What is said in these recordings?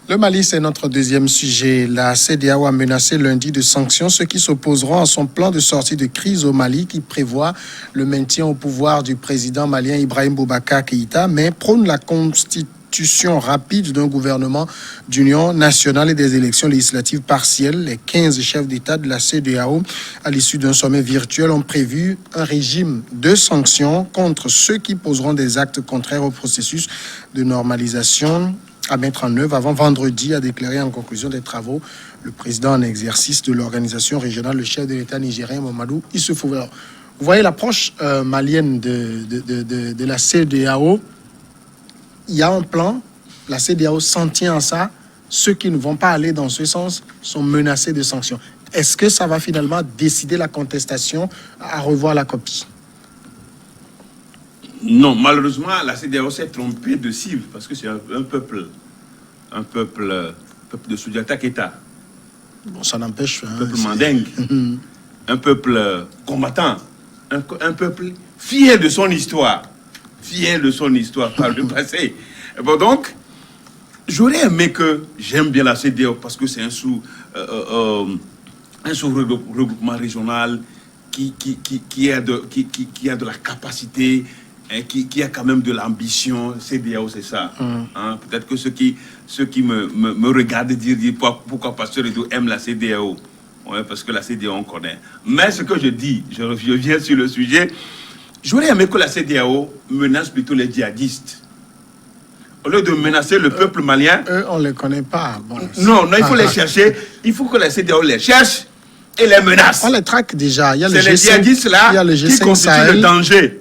Le Mali, c'est notre deuxième sujet. La CEDEAO a menacé lundi de sanctions ceux qui s'opposeront à son plan de sortie de crise au Mali qui prévoit le maintien au pouvoir du président malien Ibrahim Boubacar Keïta, mais prône la constitution rapide d'un gouvernement d'union nationale et des élections législatives partielles. Les 15 chefs d'État de la CEDEAO, à l'issue d'un sommet virtuel, ont prévu un régime de sanctions contre ceux qui poseront des actes contraires au processus de normalisation à mettre en œuvre avant vendredi, a déclaré en conclusion des travaux le président en exercice de l'organisation régionale, le chef de l'État nigérien, Mamadou Issoufou. Alors, vous voyez l'approche malienne de la CEDEAO. Il y a un plan, la CEDEAO s'en tient à ça. Ceux qui ne vont pas aller dans ce sens sont menacés de sanctions. Est-ce que ça va finalement décider la contestation à revoir la copie? Non, malheureusement, la CEDEAO s'est trompée de cible parce que c'est un peuple de Soudjata Keita. Bon, ça n'empêche. Un peuple mandingue, un peuple combattant, un peuple fier de son histoire par le passé. Bon, donc, j'aurais aimé que, j'aime bien la CEDEAO parce que c'est un sous-regroupement régional qui a de la capacité, qui a quand même de l'ambition. CEDEAO, c'est ça. Hein? Peut-être que ceux qui me regardent disent pourquoi Pasteur Edo aime la CEDEAO. Ouais, parce que la CEDEAO, on connaît. Mais ce que je dis, je reviens sur le sujet, j'aurais aimé que la CEDEAO menace plutôt les djihadistes. Au lieu de menacer le peuple malien. Eux, on ne les connaît pas. Bon, non, il faut les chercher. Il faut que la CEDEAO les cherche et les menace. On les traque déjà. Il y a c'est les djihadistes là qui constituent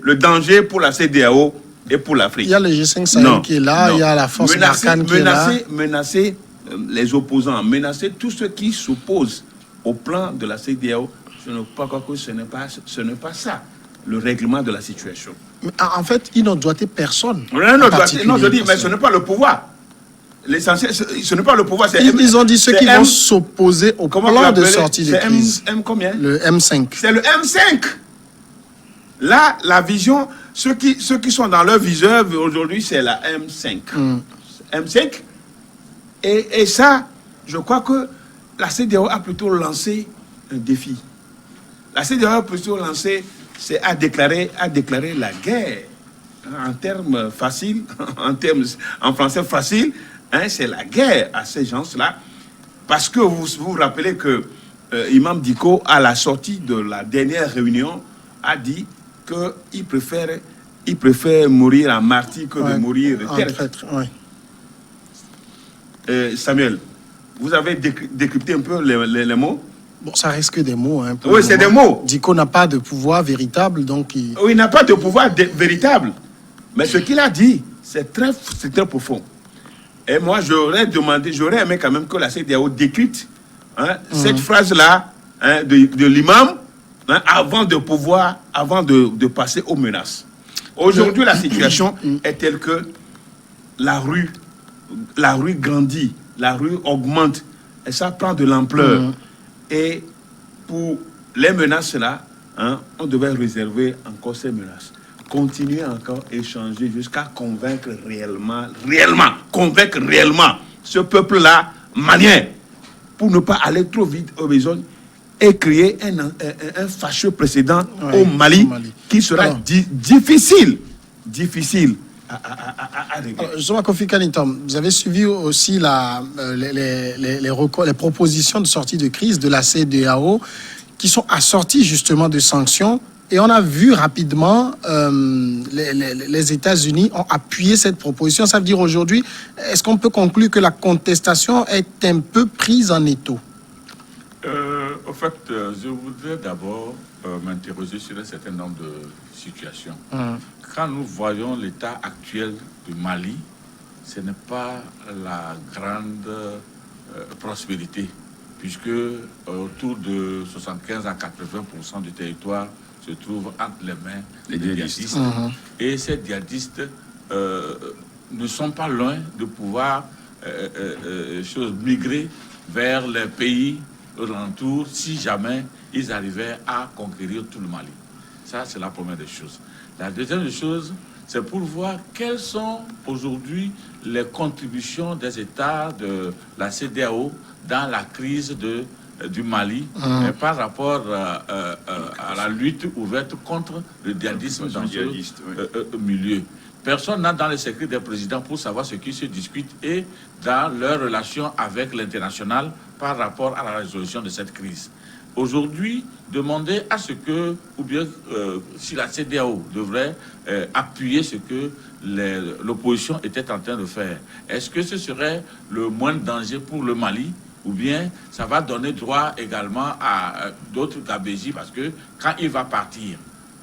le danger pour la CEDEAO et pour l'Afrique. Il y a le G5 Sahel qui est là, il y a la force Barkhane qui est là. Menacer les opposants, menacer tous ceux qui s'opposent au plan de la CEDEAO, je ne crois pas que ce n'est pas ça, le règlement de la situation. Mais en fait, ils n'ont doigté personne. Non, je dis, mais ce n'est pas le pouvoir. L'essentiel, ce n'est pas le pouvoir. Ils ont dit ceux qui vont s'opposer au plan de sortie de crise. M combien? Le M5. C'est le M5. Là, la vision, ceux qui sont dans leur viseur aujourd'hui, c'est la M5. M5. Et ça, je crois que la CEDEAO a plutôt lancé un défi. La CEDEAO a plutôt lancé, c'est à déclarer la guerre. En termes faciles, en français facile, hein, c'est la guerre à ces gens-là. Parce que vous vous rappelez que Imam Dicko, à la sortie de la dernière réunion, a dit qu'il préfère mourir en martyr que de mourir traître. Samuel, vous avez décrypté un peu les mots? Bon, ça reste que des mots. Hein, oui, c'est des mots. Dicko n'a pas de pouvoir véritable, donc... Oui, il n'a pas de pouvoir véritable. Mais ce qu'il a dit, c'est très profond. Et moi, j'aurais aimé quand même que la CEDEAO décrypte cette phrase-là de l'imam avant de passer aux menaces. Aujourd'hui, la situation est telle que la rue grandit, la rue augmente, et ça prend de l'ampleur. Et pour les menaces-là, on devait réserver encore ces menaces. Continuer encore à échanger jusqu'à convaincre réellement ce peuple-là malien, pour ne pas aller trop vite au besoin et créer un fâcheux précédent au Mali qui sera difficile à régler. Justement, Kofi Kanitom, vous avez suivi aussi les propositions de sortie de crise de la CEDEAO qui sont assorties justement de sanctions. Et on a vu rapidement, les États-Unis ont appuyé cette proposition. Ça veut dire aujourd'hui, est-ce qu'on peut conclure que la contestation est un peu prise en étau? En fait, je voudrais d'abord m'interroger sur un certain nombre de situations. Quand nous voyons l'état actuel du Mali, ce n'est pas la grande prospérité, puisque autour de 75 à 80% du territoire se trouve entre les mains des djihadistes. Et ces djihadistes ne sont pas loin de pouvoir migrer vers les pays alentours si jamais ils arrivaient à conquérir tout le Mali. Ça, c'est la première des choses. La deuxième des choses, c'est pour voir quelles sont aujourd'hui les contributions des États de la CEDEAO dans la crise du Mali par rapport à la lutte ouverte contre le djihadisme dans ce milieu. Personne n'a dans les secrets des présidents pour savoir ce qui se discute et dans leur relation avec l'international par rapport à la résolution de cette crise. Aujourd'hui, demander à ce que, ou bien si la CEDEAO devrait appuyer ce que l'opposition était en train de faire, est-ce que ce serait le moindre danger pour le Mali? Ou bien ça va donner droit également à d'autres gabégies parce que quand il va partir,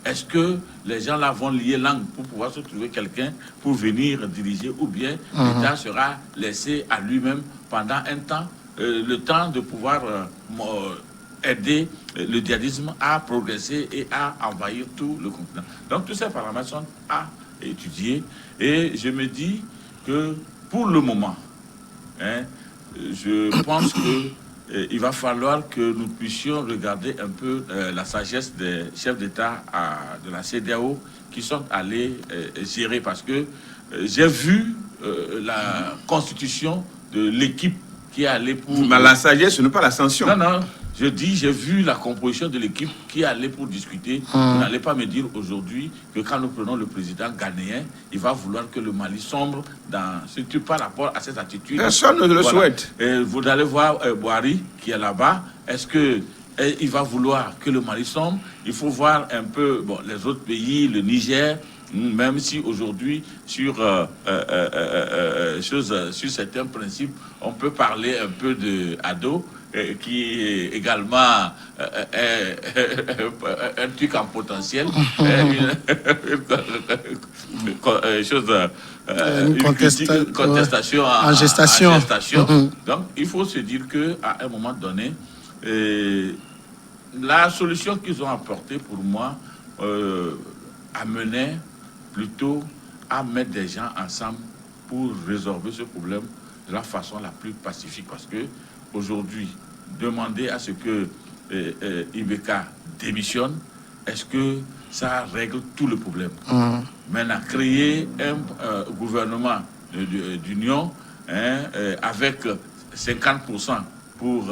est-ce que les gens là vont lier langue pour pouvoir se trouver quelqu'un pour venir diriger ou bien l'État sera laissé à lui-même pendant un temps, le temps de pouvoir aider le djihadisme à progresser et à envahir tout le continent. Donc tous ces paramètres sont à étudier et je me dis que pour le moment, je pense qu'il va falloir que nous puissions regarder un peu la sagesse des chefs d'État de la CEDEAO qui sont allés gérer parce que j'ai vu la constitution de l'équipe qui est allée pour... Mais la sagesse, ce n'est pas la sanction. Non, non. Je dis, j'ai vu la composition de l'équipe qui allait pour discuter. Vous n'allez pas me dire aujourd'hui que quand nous prenons le président ghanéen, il va vouloir que le Mali sombre surtout par rapport à cette attitude. Personne ne le souhaite. Et vous allez voir Boari qui est là-bas. Est-ce que il va vouloir que le Mali sombre? Il faut voir un peu les autres pays, le Niger. Même si aujourd'hui, sur certains principes, on peut parler un peu de Ado, qui est également un truc en potentiel, une contestation en gestation. Donc, il faut se dire qu'à un moment donné, la solution qu'ils ont apportée, pour moi, amenait plutôt à mettre des gens ensemble pour résorber ce problème de la façon la plus pacifique. Parce que aujourd'hui, demander à ce que Ibeka démissionne, est-ce que ça règle tout le problème? Maintenant, créer un gouvernement d'union avec 50% pour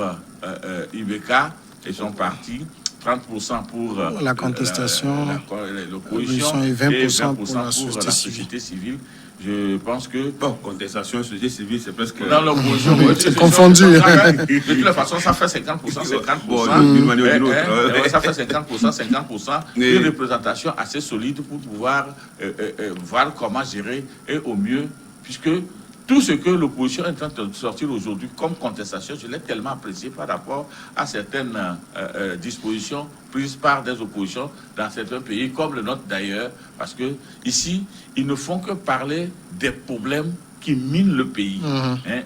Ibeka et son parti, 30% pour la contestation, l'opposition et 20% pour la société civile. Je pense que... Bon, contestation, société civile, c'est presque... Dans l'opposition, c'est confondu. De toute façon, ça fait 50%, 50%. D'une manière ou d'une autre. Ça fait 50%, 50%. Une représentation assez solide pour pouvoir voir comment gérer et au mieux, puisque tout ce que l'opposition est en train de sortir aujourd'hui comme contestation, je l'ai tellement apprécié par rapport à certaines dispositions prises par des oppositions dans certains pays, comme le nôtre d'ailleurs, parce que ici, ils ne font que parler des problèmes qui minent le pays.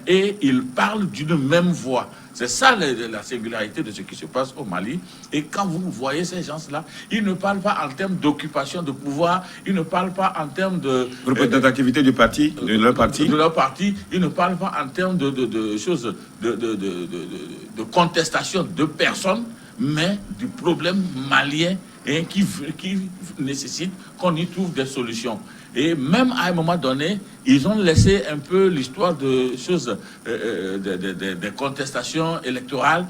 Et ils parlent d'une même voix. C'est ça la singularité de ce qui se passe au Mali. Et quand vous voyez ces gens-là, ils ne parlent pas en termes d'occupation de pouvoir, ils ne parlent pas en termes de... représentativité du parti, de leur parti. De leur parti, ils ne parlent pas en termes de choses, de contestation de personnes, mais du problème malien qui nécessite qu'on y trouve des solutions. Et même à un moment donné, ils ont laissé un peu l'histoire de choses, des contestations électorales,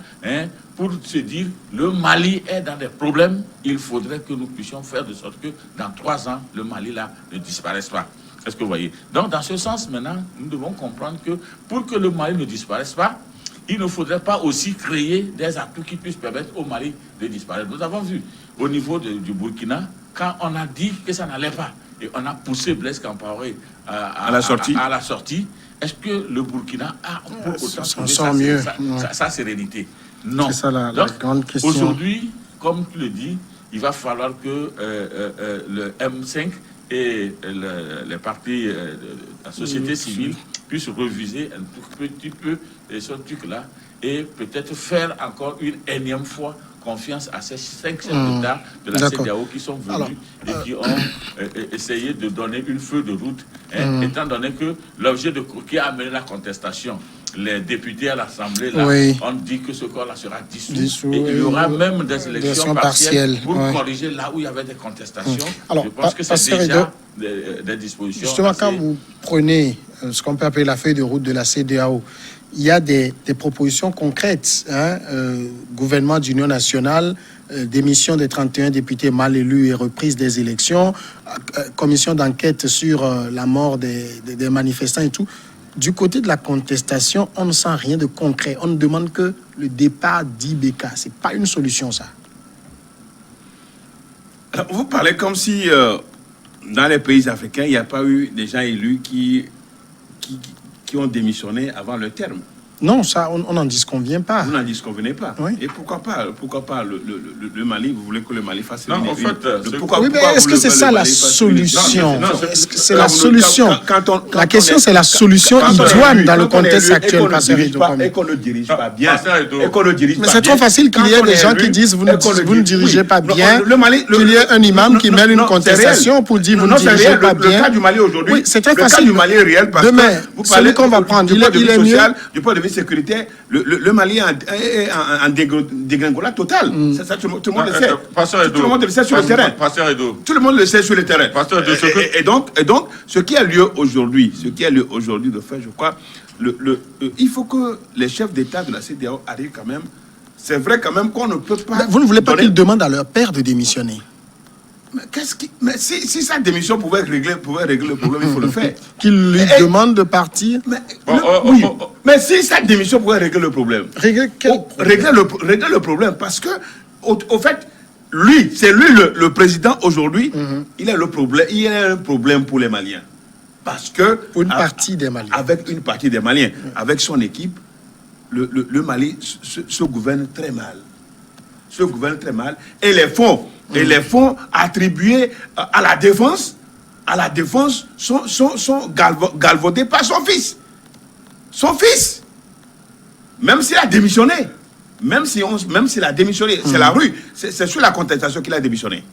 pour se dire le Mali est dans des problèmes. Il faudrait que nous puissions faire de sorte que dans 3 ans, le Mali là ne disparaisse pas. Est-ce que vous voyez? Donc, dans ce sens, maintenant, nous devons comprendre que pour que le Mali ne disparaisse pas, il ne faudrait pas aussi créer des atouts qui puissent permettre au Mali de disparaître. Nous avons vu au niveau du Burkina, quand on a dit que ça n'allait pas, et on a poussé Blaise Compaoré à la sortie, est-ce que le Burkina a pour autant sa sérénité? Non. C'est ça la grande question. Aujourd'hui, comme tu le dis, il va falloir que le M5 et les partis de la société civile puissent reviser un petit peu ce truc-là et peut-être faire encore une énième fois confiance à ces 5 chefs d'État de la CEDEAO qui sont venus et qui ont essayé de donner une feuille de route, étant donné que l'objet qui a amené la contestation, les députés à l'Assemblée, là, ont dit que ce corps-là sera dissous et il y aura même des élections partielles pour corriger là où il y avait des contestations. Alors, je pense que c'est déjà des dispositions. Justement, quand vous prenez ce qu'on peut appeler la feuille de route de la CEDEAO, il y a des propositions concrètes. Gouvernement d'union nationale, démission des 31 députés mal élus et reprise des élections, commission d'enquête sur la mort des manifestants et tout. Du côté de la contestation, on ne sent rien de concret. On ne demande que le départ d'Ibeka. Ce n'est pas une solution, ça. Alors, vous parlez comme si dans les pays africains, il n'y a pas eu des gens élus qui ont démissionné avant le terme. Non, ça, on n'en disconvient pas. Vous n'en disconvenez pas. Oui. Et pourquoi pas le Mali? Vous voulez que le Mali fasse non, en fait, est-ce que c'est ça la solution? Est-ce que c'est la solution? La question, c'est la solution idoine dans le contexte actuel. Et qu'on ne dirige pas bien. Mais c'est trop facile qu'il y ait des gens qui disent vous ne dirigez pas bien, qu'il y ait un imam qui mène une contestation pour dire vous ne dirigez pas bien. Le cas du Mali aujourd'hui, oui, c'est très Le facile. cas du Mali est réel parce demain, que celui qu'on va prendre, il est mieux. Du point de vue sécuritaire, le Mali est en dégringolade totale. Ça, tout le monde le sait. Tout le monde le sait sur le terrain. Tout le monde le sait sur le terrain. Et donc, ce qui a lieu aujourd'hui, de fait, je crois, il faut que les chefs d'État de la CEDEAO arrivent quand même. C'est vrai quand même qu'on ne peut pas. Mais vous ne voulez pas qu'ils demandent à leur père de démissionner? Mais si sa démission pouvait régler le problème, il faut le faire. Qu'il lui demande de partir? Mais si sa démission pouvait régler le problème. Régler le problème, parce que, au fait, c'est lui le président aujourd'hui, il a un problème pour les Maliens. Parce que. Pour une partie des Maliens. Avec une partie des Maliens. Avec son équipe, le Mali se gouverne très mal. Et les fonds attribués à la défense sont galvaudés par son fils. Même s'il a démissionné. C'est la rue. C'est sur la contestation qu'il a démissionné.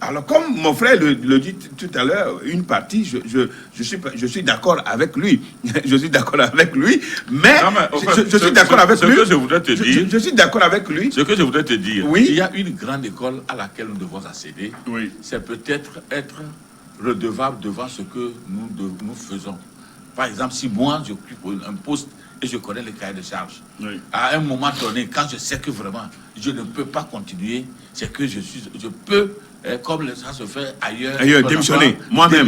Alors, comme mon frère le dit tout à l'heure, une partie, je suis d'accord avec lui. Mais je suis d'accord avec lui. Ce que je voudrais te dire. Je suis d'accord avec lui. Ce que je voudrais te dire. Oui. Il y a une grande école à laquelle nous devons accéder. Oui. C'est peut-être être redevable devant ce que nous faisons. Par exemple, si moi j'occupe un poste et je connais les cahiers de charges, à un moment donné, quand je sais que vraiment je ne peux pas continuer, c'est que je peux, comme ça se fait ailleurs, démissionner moi-même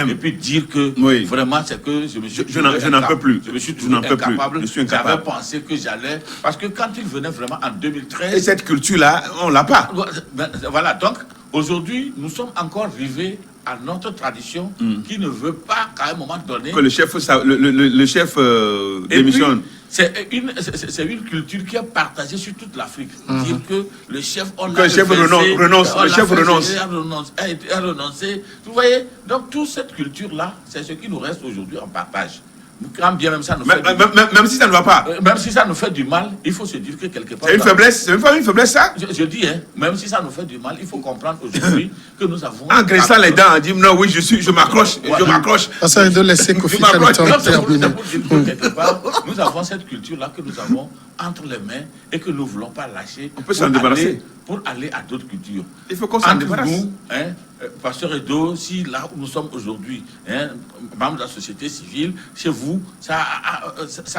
et puis dire que vraiment c'est que je n'en peux plus. Je me suis trouvé incapable. J'avais pensé que j'allais, parce que quand il venait vraiment en 2013, et cette culture-là, on l'a pas. Voilà, donc aujourd'hui nous sommes encore rivés à notre tradition qui ne veut pas qu'à un moment donné que le chef démissionne. C'est une culture qui est partagée sur toute l'Afrique. Dire que le chef a renoncé. Vous voyez, donc toute cette culture-là, c'est ce qui nous reste aujourd'hui en partage. Quand bien même ça nous fait même si ça ne va pas. Même si ça nous fait du mal, il faut se dire que quelque part. C'est une faiblesse, c'est même pas une faiblesse ça. Je dis, même si ça nous fait du mal, il faut comprendre aujourd'hui que nous avons. En graissant les dents, on dit non, oui, je m'accroche. Ça de laisser Kofi terminer. Quelque part, nous avons cette culture-là que nous avons entre les mains et que nous ne voulons pas lâcher. On peut s'en débarrasser. Pour aller à d'autres cultures. Il faut qu'on s'en débarrasse. Nous, Pasteur Edo, si là où nous sommes aujourd'hui, membres de la société civile, chez vous, ça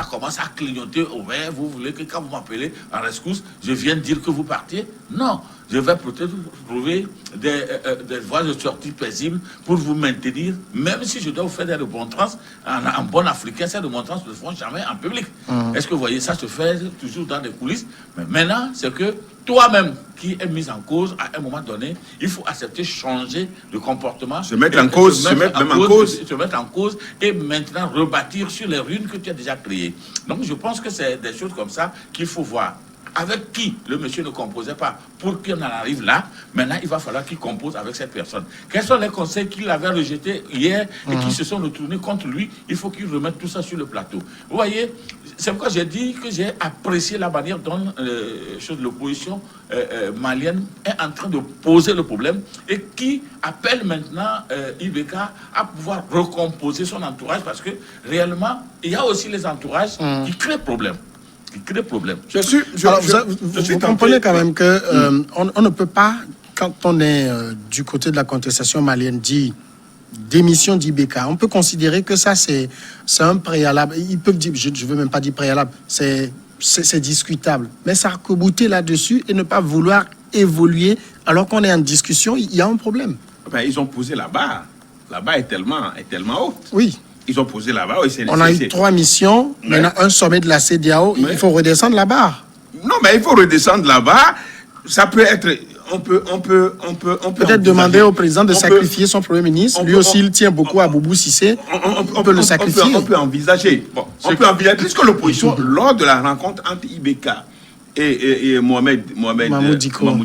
commence à clignoter au vert. Vous voulez que quand vous m'appelez en rescousse, je vienne dire que vous partiez? Non. Je vais peut-être trouver des voies de sortie paisibles pour vous maintenir, même si je dois vous faire des remontrances en bon africain. Ces remontrances ne se font jamais en public. Est-ce que vous voyez, ça se fait toujours dans des coulisses? Mais maintenant, c'est que toi-même qui est mis en cause, à un moment donné, il faut accepter changer de comportement. Se mettre en cause et maintenant rebâtir sur les ruines que tu as déjà créées. Donc je pense que c'est des choses comme ça qu'il faut voir. avec qui le monsieur ne composait pas pour qu'on en arrive là. Maintenant, il va falloir qu'il compose avec cette personne. Quels sont les conseils qu'il avait rejetés hier et qui se sont retournés contre lui? Il faut qu'il remette tout ça sur le plateau. Vous voyez, c'est pourquoi j'ai dit que j'ai apprécié la manière dont l'opposition malienne est en train de poser le problème et qui appelle maintenant IBK à pouvoir recomposer son entourage, parce que réellement, il y a aussi les entourages qui créent problème. Vous comprenez quand même que on ne peut pas, quand on est du côté de la contestation malienne, dire démission d'IBK. On peut considérer que ça, c'est un préalable. Ils peuvent dire, je ne veux même pas dire préalable, c'est discutable. Mais s'arc-bouter là-dessus et ne pas vouloir évoluer alors qu'on est en discussion, il y a un problème. Ben, ils ont posé la barre. La barre est tellement haute. Oui. Ils ont posé la barre. Oui, on a eu 3 missions, maintenant un sommet de la CEDEAO. Il faut redescendre la barre. Non, mais il faut redescendre la barre. Ça peut être... On peut peut-être demander au président de sacrifier son Premier ministre. Lui aussi, il tient beaucoup à Boubou Cissé. On peut le sacrifier. On peut envisager. Bon, puisque l'opposition, lors de la rencontre entre IBK et Mohamed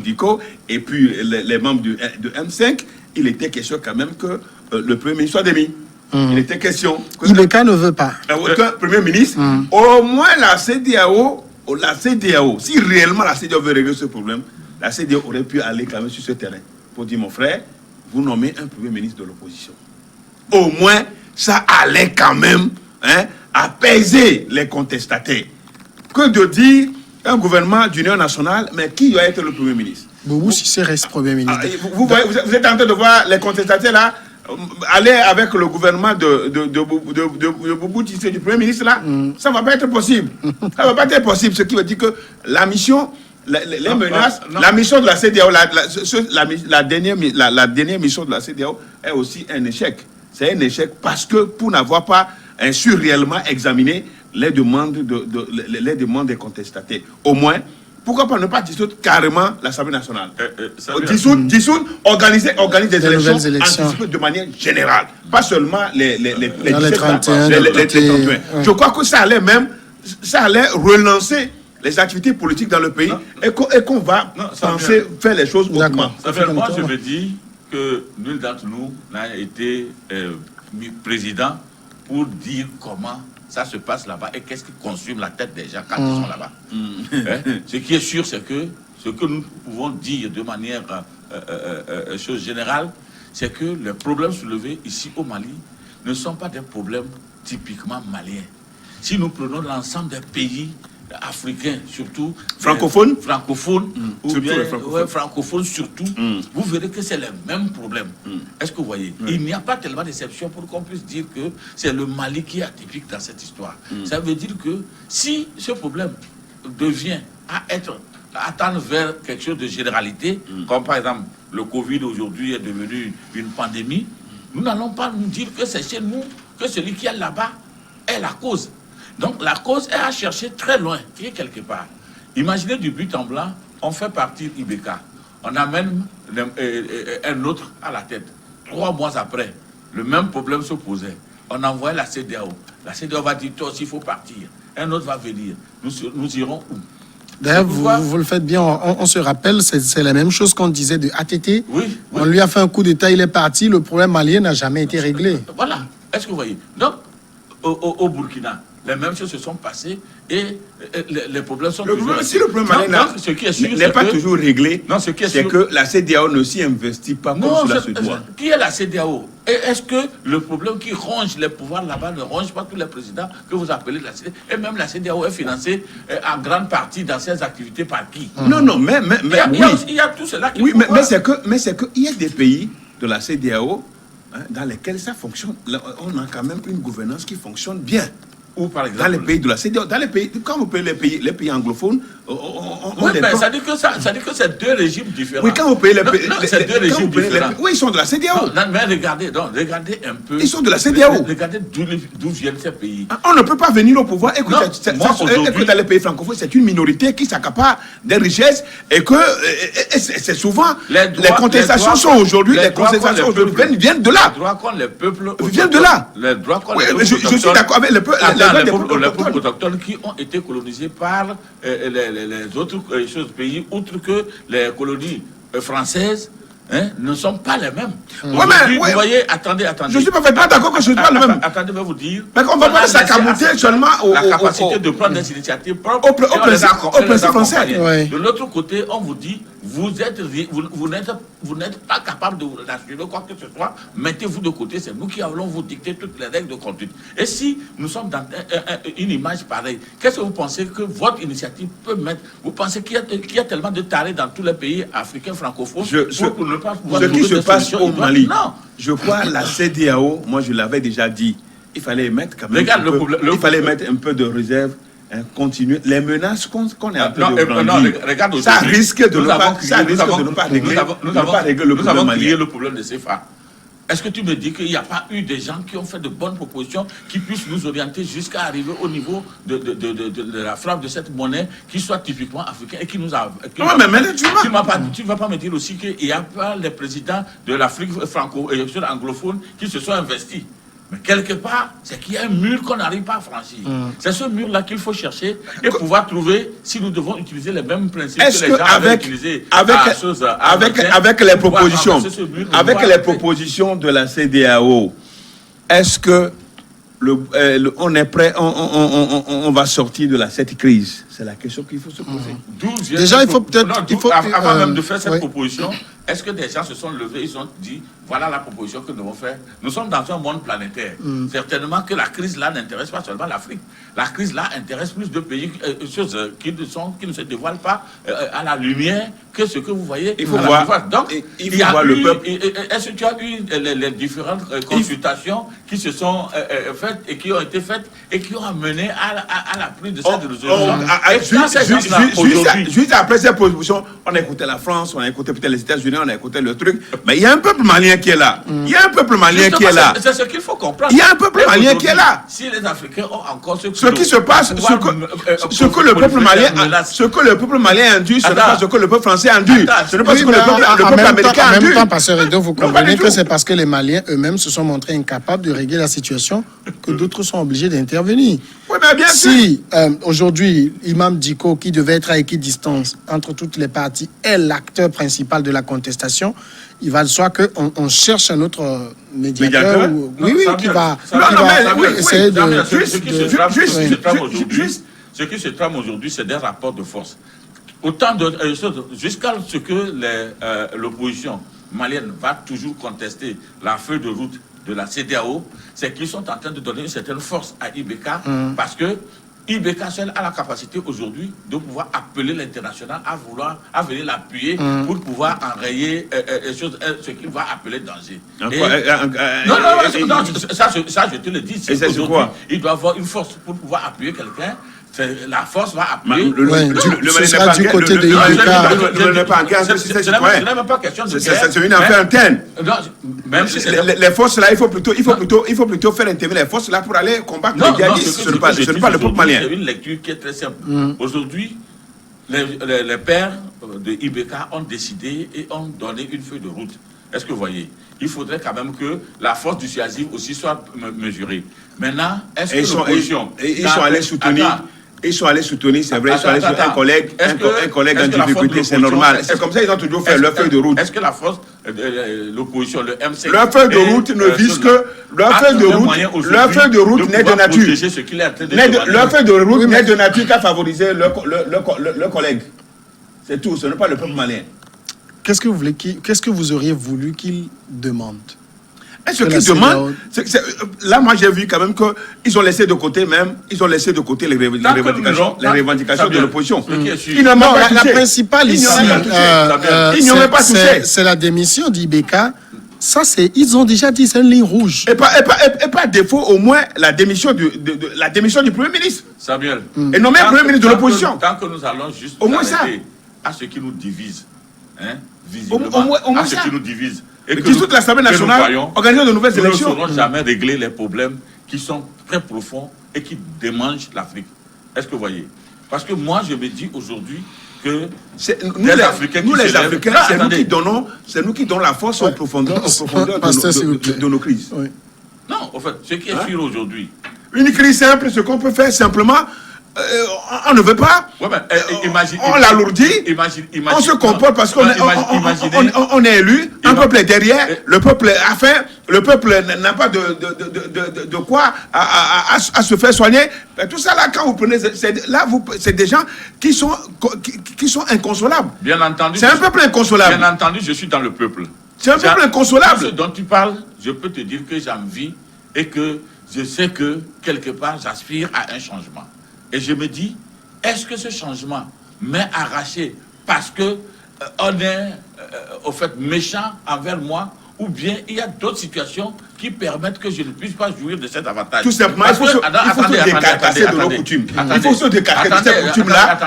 Diko, et puis les membres de M5, il était question quand même que le Premier ministre soit démis. Il était question que IBK ne veut pas. Aucun Premier ministre, au moins la CEDEAO, si réellement la CEDEAO veut régler ce problème, la CEDEAO aurait pu aller quand même sur ce terrain pour dire, mon frère, vous nommez un Premier ministre de l'opposition. Au moins, ça allait quand même apaiser les contestataires. Que de dire un gouvernement d'union nationale, mais qui doit être le Premier ministre? Boubou Cissé reste Premier ministre. Vous êtes en train de voir les contestataires là aller avec le gouvernement de Boubou Cissé, du Premier ministre là, ça ne va pas être possible. Ça ne va pas être possible, ce qui veut dire que la mission, les menaces, la mission de la CEDEAO, la dernière mission de la CEDEAO est aussi un échec. C'est un échec parce que pour n'avoir pas su réellement examiner les demandes des contestataires. Au moins, pourquoi pas ne pas dissoudre carrément l'Assemblée nationale? Dissoudre, organiser des élections anticipées de manière générale. Pas seulement les 31. Je crois que ça allait relancer les activités politiques dans le pays et qu'on va penser faire les choses autrement. Moi, je veux dire que nul d'entre nous n'a été président pour dire comment ça se passe là-bas et qu'est-ce qui consume la tête des gens quand ils sont là-bas. Ce qui est sûr, c'est que ce que nous pouvons dire de manière chose générale, c'est que les problèmes soulevés ici au Mali ne sont pas des problèmes typiquement maliens. Si nous prenons l'ensemble des pays africains, surtout francophones, ou bien francophones surtout, vous verrez que c'est les mêmes problèmes. Est-ce que vous voyez? Il n'y a pas tellement d'exception pour qu'on puisse dire que c'est le Mali qui est atypique dans cette histoire. Ça veut dire que si ce problème devient à tendre vers quelque chose de généralité, comme par exemple le Covid aujourd'hui est devenu une pandémie, nous n'allons pas nous dire que c'est chez nous que celui qui est là-bas est la cause. Donc la cause est à chercher très loin, qui est quelque part. Imaginez du but en blanc, on fait partir IBK. On amène un autre à la tête. 3 mois après, le même problème se posait. On envoie la CEDEAO. La CEDEAO va dire, toi aussi, il faut partir. Un autre va venir. Nous irons où? D'ailleurs, vous le faites bien. On se rappelle, c'est la même chose qu'on disait de ATT. Oui. On lui a fait un coup d'État, il est parti. Le problème malien n'a jamais été réglé. Voilà. Est-ce que vous voyez? Donc, au Burkina, les mêmes choses se sont passées et les problèmes sont toujours... Si le problème n'est pas toujours réglé, c'est que la CEDEAO ne s'y investit pas comme cela se doit. Qui est la CEDEAO? Est-ce que le problème qui ronge les pouvoirs là-bas ne ronge pas tous les présidents que vous appelez la CEDEAO? Et même la CEDEAO est financée en grande partie dans ses activités par qui? Non, mais il y a tout cela qui... Oui, mais c'est qu'il y a des pays de la CEDEAO dans lesquels ça fonctionne. On a quand même une gouvernance qui fonctionne bien. Ou par exemple, dans les pays de la CEDEAO, quand vous payez les pays anglophones, ça dit que c'est 2 régimes différents. Oui, quand vous payez c'est 2 régimes différents. Oui, ils sont de la CEDEAO. Mais regardez un peu. Ils sont de la CEDEAO. Regardez d'où viennent ces pays. On ne peut pas venir au pouvoir et que dans les pays francophones, c'est une minorité qui s'accapare des richesses et que c'est souvent les contestations sont aujourd'hui, viennent de là. Les droits contre les peuples viennent de là. Les droits contre les peuples. Je suis d'accord avec les peuples autochtones qui ont été colonisés par les les autres pays, outre que les colonies françaises, hein, ne sont pas les mêmes. Vous voyez, attendez. Je suis parfaitement d'accord que ce n'est pas le même. Attendez, je vais vous dire. Mais on ne va pas s'accamouter seulement la capacité de prendre des initiatives propres au principe français. Oui. De l'autre côté, on vous dit, vous n'êtes pas capable d'assurer quoi que ce soit, mettez-vous de côté, c'est nous qui allons vous dicter toutes les règles de conduite. Et si nous sommes dans une image pareille, qu'est-ce que vous pensez que votre initiative peut mettre? Vous pensez qu'il y a tellement de tarés dans tous les pays africains francophones pour ne pas pouvoir ce qui se passe au Mali, non. Je crois la CEDEAO, moi je l'avais déjà dit, il fallait mettre quand même il fallait mettre un peu de réserve. Continuer les menaces qu'on est en train de brandir, ça risque de ne pas régler le problème malien. Le problème de CFA. Est-ce que tu me dis qu'il n'y a pas eu des gens qui ont fait de bonnes propositions qui puissent nous orienter jusqu'à arriver au niveau de la frappe de cette monnaie qui soit typiquement africaine et qui nous a... tu ne vas pas me dire aussi qu'il n'y a pas les présidents de l'Afrique anglophone qui se sont investis. Mais quelque part, c'est qu'il y a un mur qu'on n'arrive pas à franchir. C'est ce mur-là qu'il faut chercher et pouvoir trouver si nous devons utiliser les mêmes principes que les gens avaient utilisés avec les propositions, les propositions de la CEDEAO, est-ce que on est prêt, on va sortir de cette crise? C'est la question qu'il faut se poser. Déjà, il faut peut-être... Avant même de faire cette proposition, est-ce que des gens se sont levés, ils ont dit, voilà la proposition que nous devons faire. Nous sommes dans un monde planétaire. Certainement que la crise là n'intéresse pas seulement l'Afrique. La crise là intéresse plus de pays, choses qui ne se dévoilent pas à la lumière que ce que vous voyez. Il faut voir. Donc, il faut voir le peuple. Est-ce que tu as eu les différentes consultations qui se sont faites et qui ont été faites et qui ont amené à la prise de cette résolution? Juste après cette proposition, on a écouté la France, on a écouté peut-être les États-Unis, on a écouté le truc. Mais il y a un peuple malien qui est là. Il y a un peuple malien qui est là. C'est ce qu'il faut comprendre. Il y a un peuple malien qui est là. Si les Africains ont encore ce qui se passe, ce que le peuple malien induit, ce n'est pas ce que le peuple français induit. Ce n'est pas ce que le peuple américain induit. En même temps, Pasteur Edo, vous comprenez que c'est parce que les Maliens eux-mêmes se sont montrés incapables de régler la situation que d'autres sont obligés d'intervenir. Oui, mais bien sûr. Si aujourd'hui, Imam Dicko, qui devait être à équidistance entre toutes les parties, est l'acteur principal de la contestation, il va de soi qu'on cherche un autre médiateur. Qui va essayer de... Ce qui se trame aujourd'hui, c'est des rapports de force. Autant de choses, jusqu'à ce que l'opposition malienne va toujours contester la feuille de route de la CEDEAO, c'est qu'ils sont en train de donner une certaine force à IBK parce que IBK seul a la capacité aujourd'hui de pouvoir appeler l'international à venir l'appuyer pour pouvoir enrayer ce qu'il va appeler danger. Non, ça je te le dis. Aujourd'hui, il doit avoir une force pour pouvoir appuyer quelqu'un. La force va appuyer. Ce sera du côté de IBK. Ce n'est même pas question de guerre. C'est une affaire interne. Même si les forces là, il faut plutôt faire intervenir les forces là pour aller combattre les djihadistes. Ce n'est pas le peuple malien. C'est une lecture qui est très simple. Aujourd'hui, les pères de IBK ont décidé et ont donné une feuille de route. Est-ce que vous voyez? Il faudrait quand même que la force du dissuasif aussi soit mesurée. Maintenant, est-ce que l'opposition... Ils sont allés soutenir... Ils sont allés soutenir, c'est vrai, ils sont allés soutenir un collègue en difficulté, c'est normal. C'est comme ça qu'ils ont toujours fait leur feuille de route. Est-ce que la force, l'opposition, le M5... Leur feuille de route ne vise que... Leur feuille de route n'est de nature. Leur feuille de route n'est de nature qu'à favoriser leur collègue. C'est tout, ce n'est pas le peuple malien. Qu'est-ce que vous auriez voulu qu'ils demandent? Ce qu'ils demandent, là, moi, j'ai vu quand même qu'ils ont laissé de côté les revendications de l'opposition. La principale ici, ils n'y auraient pas touché. C'est la démission d'IBK. Ça, ils ont déjà dit, c'est une ligne rouge. Et pas défaut, au moins, la démission du Premier ministre. Samuel. Et non même Premier ministre de l'opposition. Tant que nous allons juste au moins ça. À ce qui nous divise, visiblement, à ce qui nous divise. Et que toute l'Assemblée nationale organise de nouvelles élections. Nous ne saurons jamais régler les problèmes qui sont très profonds et qui démangent l'Afrique. Est-ce que vous voyez? Parce que moi, je me dis aujourd'hui que les Africains, c'est nous qui donnons la force aux profondeurs de nos crises. Non, en fait, ce qui est sûr aujourd'hui. Une crise simple, ce qu'on peut faire simplement, on ne veut pas. Ouais, mais, On l'alourdit. On se comporte parce qu'on on est élu. Un peuple est derrière. Le peuple a faim. Le peuple n'a pas de quoi à se faire soigner. Mais tout ça là, quand vous prenez, c'est des gens qui sont inconsolables. Bien entendu. C'est un peuple inconsolable. Bien entendu, je suis dans le peuple. C'est un peuple inconsolable. Ce dont tu parles, je peux te dire que j'envie et que je sais que quelque part j'aspire à un changement. Et je me dis, est-ce que ce changement m'est arraché parce que on est au fait méchant envers moi, ou bien il y a d'autres situations qui permettent que je ne puisse pas jouir de cet avantage? Tout simplement, il faut se décarcasser de nos coutumes. Il faut se décarcasser de ces coutumes-là.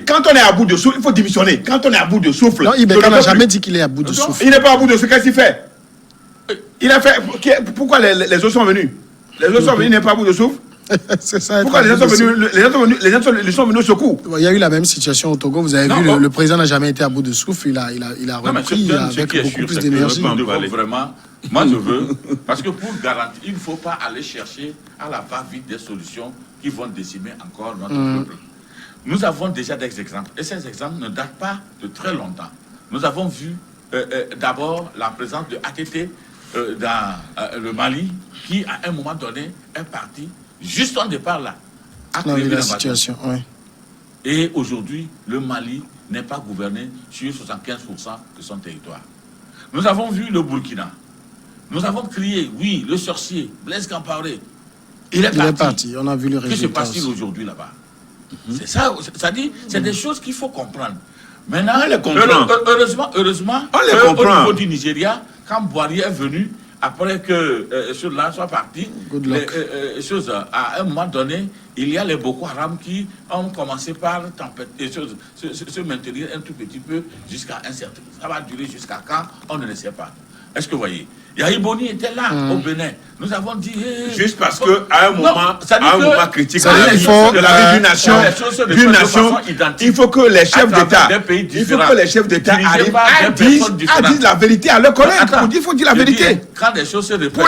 Quand on est à bout de souffle, il faut démissionner. Quand on est à bout de souffle... Non, Ibeka n'a jamais dit qu'il est à bout de souffle. Il n'est pas à bout de souffle. Qu'est-ce qu'il fait? Il a fait... Pourquoi les autres sont venus? Les autres sont venus, il n'est pas à bout de souffle. C'est ça. Pourquoi les gens sont venus au secours? Il y a eu la même situation au Togo. Vous avez vu, le président n'a jamais été à bout de souffle. Il a repris avec beaucoup plus d'énergie. Vraiment, moi je veux, parce que pour garantir, il ne faut pas aller chercher à la va-vite des solutions qui vont décimer encore notre peuple. Nous avons déjà des exemples, et ces exemples ne datent pas de très longtemps. Nous avons vu d'abord la présence de ATT dans le Mali, qui à un moment donné est parti juste en départ là, a créé la situation. Oui. Et aujourd'hui, le Mali n'est pas gouverné sur 75% de son territoire. Nous avons vu le Burkina. Nous avons crié, oui, le sorcier, Blaise Compaoré. Il est parti. On a vu le résultat. Que se passe-t-il aujourd'hui là-bas? C'est ça, ça dit, c'est des choses qu'il faut comprendre. Maintenant, heureusement, on les comprend. Au niveau du Nigeria, quand Boari est venu, après que ceux-là soient partis, à un moment donné, il y a les Boko Haram qui ont commencé par se maintenir un tout petit peu jusqu'à un certain. Ça va durer jusqu'à quand? On ne le sait pas. Est-ce que vous voyez? Yahiboni était là, au Bénin. Nous avons dit... juste parce qu'à un moment critique de la vie d'une nation, il faut que les chefs d'État arrivent à dire la vérité à leurs collègues. Il faut dire la vérité. Quand des choses se répètent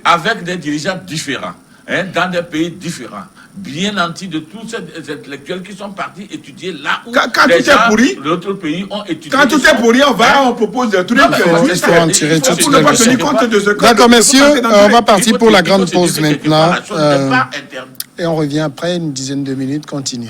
avec des dirigeants différents, dans des pays différents, bien nantis de tous ces intellectuels qui sont partis étudier là où quand tout est pourri, d'autres pays ont étudié. Quand tout est pourri, on propose des trucs. Il faut en tirer toutes les leçons. D'accord, messieurs, on va partir pour la grande pause maintenant. Et on revient après une dizaine de minutes. Continuez.